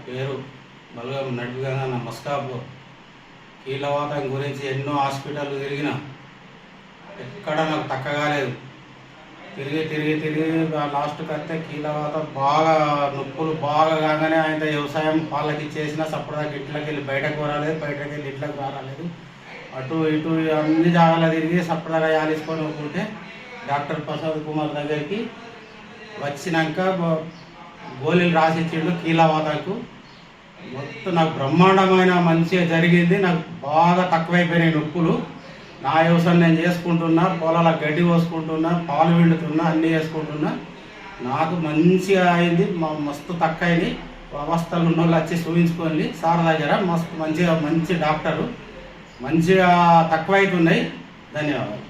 పేరు బలగం నడిపిగా మస్కాపూర్. కీళ్ళవాతం గురించి ఎన్నో హాస్పిటల్ తిరిగిన, ఎక్కడ నాకు తక్కగాలేదు. తిరిగి తిరిగి తిరిగి లాస్ట్కి వస్తే కీళ్ళవాతం బాగా నొప్పులు బాగా కాగానే ఆయన వ్యవసాయం వాళ్ళకి ఇచ్చేసిన సప్పటిదాకా ఇంట్లోకి వెళ్ళి బయటకు రాలేదు, బయటకు వెళ్ళి ఇంట్లోకి రాలేదు. అటు ఇటు అన్ని జాగాలో తిరిగి సప్పటిదాకా యాలిసుకొని ఒప్పుకుంటే డాక్టర్ ప్రసాద్ కుమార్ దగ్గరికి వచ్చినాక గోళీలు రాసిచ్చిండు కీళ్ళవాతంకు. మొత్తం నాకు బ్రహ్మాండమైన మంచిగా జరిగింది. నాకు బాగా తక్కువైపోయినాయి నొప్పులు. నా వ్యవసాయం నేను చేసుకుంటున్నా, పొలాల గడ్డి పోసుకుంటున్నా, పాలు పిండుతున్నా, అన్నీ చేసుకుంటున్నా. నాకు మంచిగా అయింది, మస్తు తక్కువ అయింది. అవస్థలు ఉన్న వాళ్ళు వచ్చి చూపించుకోండి సార్ దగ్గర. మస్తు మంచి డాక్టరు, మంచిగా తక్కువ అవుతున్నాయి. ధన్యవాదాలు.